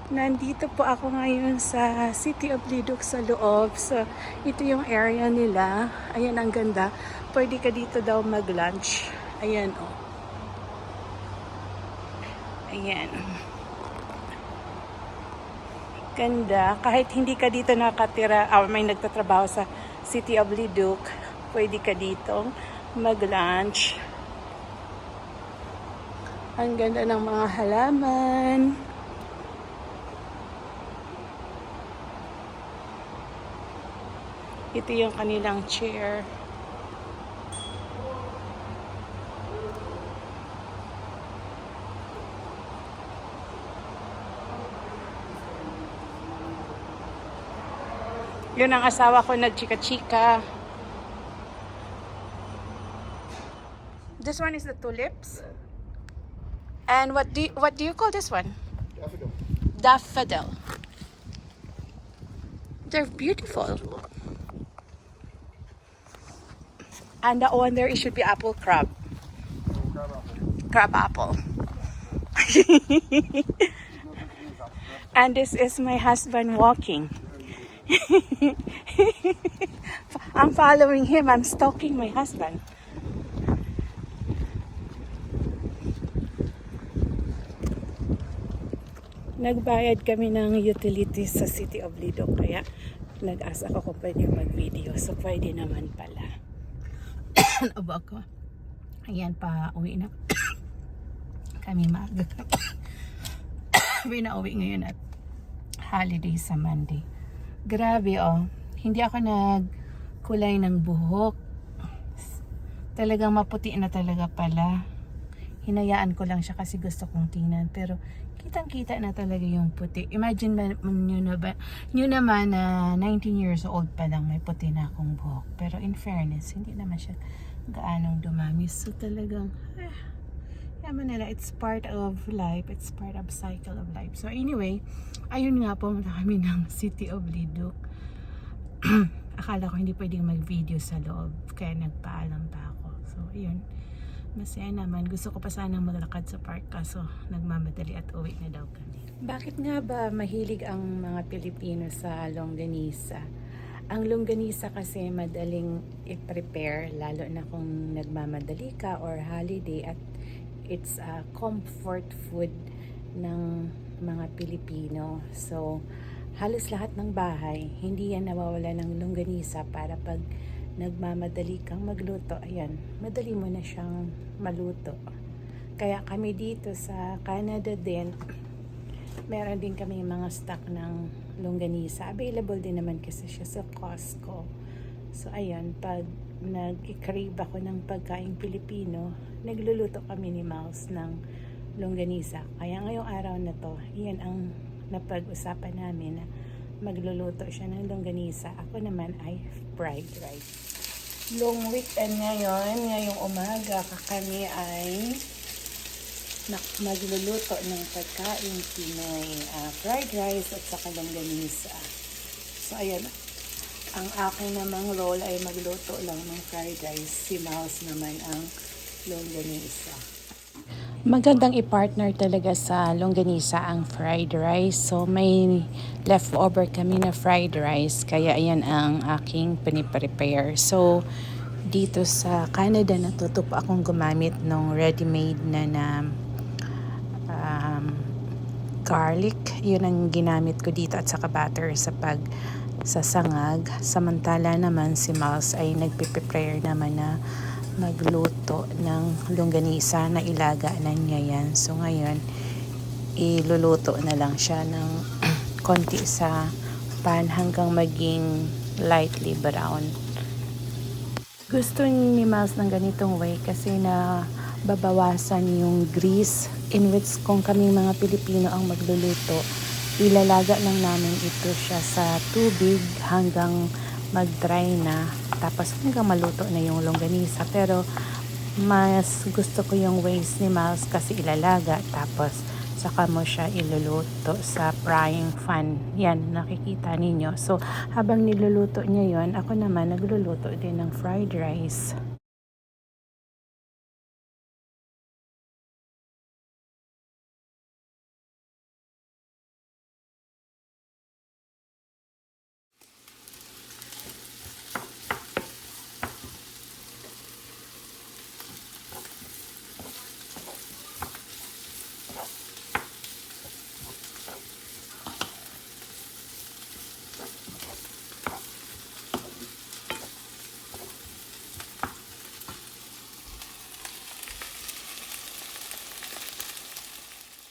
Nandito po ako ngayon sa City of Lidok sa loob. So, ito yung area nila. Ayan, ang ganda. Pwede ka dito daw mag-lunch. Ayan, oh. Ayan. Ganda. Kahit hindi ka dito nakatira, or may nagtatrabaho sa City of Lidok, pwede ka dito mag-lunch. Ang ganda ng mga halaman. Ito yung kanilang chair. Yun ang asawa ko nagchika-chika. This one is the tulips. And what do you call this one? Daffodil. Daffodil. They're beautiful. And that one there, it should be apple crab. Crab apple. And this is my husband walking. I'm following him. I'm stalking my husband. Nagbayad kami ng utilities sa City of Lidok, kaya nag-ask ako kung pwede mag-video. So, pwede naman pala. Aba ko. Ayan, pa uwi na kami maaga. Pinauwi ngayon at holiday sa Monday. Grabe, oh. Hindi ako nagkulay ng buhok. Talagang maputi na talaga pala. Hinayaan ko lang siya kasi gusto kong tingnan. Pero kitang-kita na talaga yung puti. Imagine nyo naman na 19 years old pa lang may puti na akong buhok. Pero in fairness, hindi naman siya gaanong dumami. So talagang, yaman nila, it's part of life. It's part of cycle of life. So anyway, ayun nga, pumunta kami ng City of Lidok. Akala ko hindi pwedeng mag-video sa loob. Kaya nagpaalam pa ako. So ayun. Masaya naman. Gusto ko pa sanang maglakad sa park kaso nagmamadali at uwi na daw kami. Bakit nga ba mahilig ang mga Pilipino sa longganisa? Ang longganisa kasi madaling i-prepare lalo na kung nagmamadali ka or holiday at it's a comfort food ng mga Pilipino. So, halos lahat ng bahay, hindi yan nawawala ng longganisa para pag nagmamadali kang magluto, ayan, madali mo na siyang maluto. Kaya kami dito sa Canada din, meron din kami mga stock ng longganisa. Available din naman kasi siya sa Costco. So ayan, pag nag-crave ako ng pagkain Pilipino, nagluluto kami ni Mouse ng longganisa. Kaya ngayong araw na to, iyan ang napag-usapan namin na magluluto siya ng longganisa. Ako naman ay fried rice. Long weekend ngayon, ngayong umaga, kami ay magluluto ng pagkain Pinoy, fried rice at saka longganisa. So ayan, ang akin namang role ay magluto lang ng fried rice. Si Mouse naman ang longganisa. Magandang i-partner talaga sa longganisa ang fried rice. So may leftover kami na fried rice. Kaya ayan ang aking piniprepare. So dito sa Canada natuto pa akong gumamit ng ready-made na garlic. Yun ang ginamit ko dito at saka butter sa sasangag. Samantala naman si Mouse ay nagpe-prepare naman na magluto ng longganisa na ilaga na niya yan. So ngayon, iluluto na lang siya ng konti sa pan hanggang maging lightly brown. Gusto ni Mouse ng ganitong way kasi na babawasan yung grease in which kung kaming mga Pilipino ang magluluto, ilalaga lang namin ito siya sa tubig hanggang mag-dry na tapos hanggang maluto na yung longganisa. Pero mas gusto ko yung ways ni Miles kasi ilalaga tapos saka mo siya iluluto sa frying pan. Yan, nakikita ninyo. So habang niluluto niya yon, ako naman nagluluto din ng fried rice.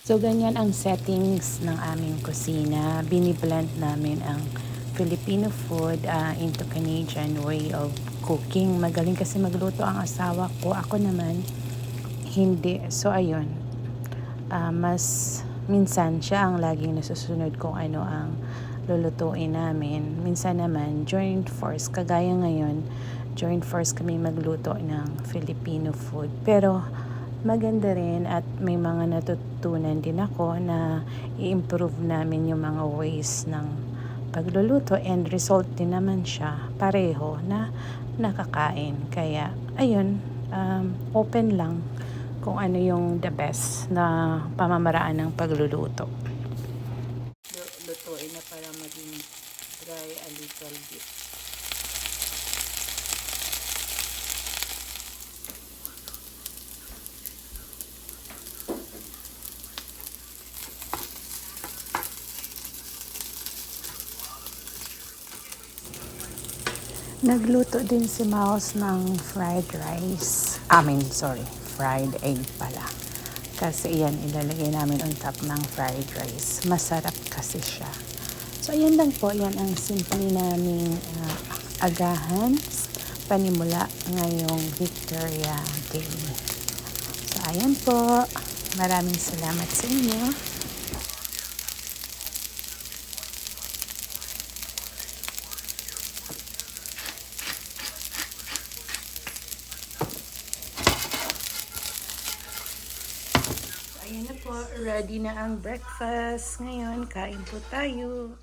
So, ganyan ang settings ng aming kusina. Biniblend namin ang Filipino food into Canadian way of cooking. Magaling kasi magluto ang asawa ko. Ako naman, hindi. So, ayun. Mas minsan siya ang laging nasusunod kung ano ang lulutuin namin. Minsan naman, joint force. Kagaya ngayon, joint force kami magluto ng Filipino food. Pero, maganda rin at may mga natutunan din ako na i-improve namin yung mga ways ng pagluluto and result din naman siya pareho na nakakain. Kaya ayun, open lang kung ano yung the best na pamamaraan ng pagluluto. Lutuin na para maging dry a little bit. Nagluto din si Mouse ng fried rice. Fried egg pala. Kasi yan, ilalagay namin on top ng fried rice. Masarap kasi siya. So, ayan lang po. Yan ang simple naming agahan, panimula ngayong Victoria Day. So, ayan po. Maraming salamat sa inyo. Ayan na po, ready na ang breakfast. Ngayon, kain po tayo.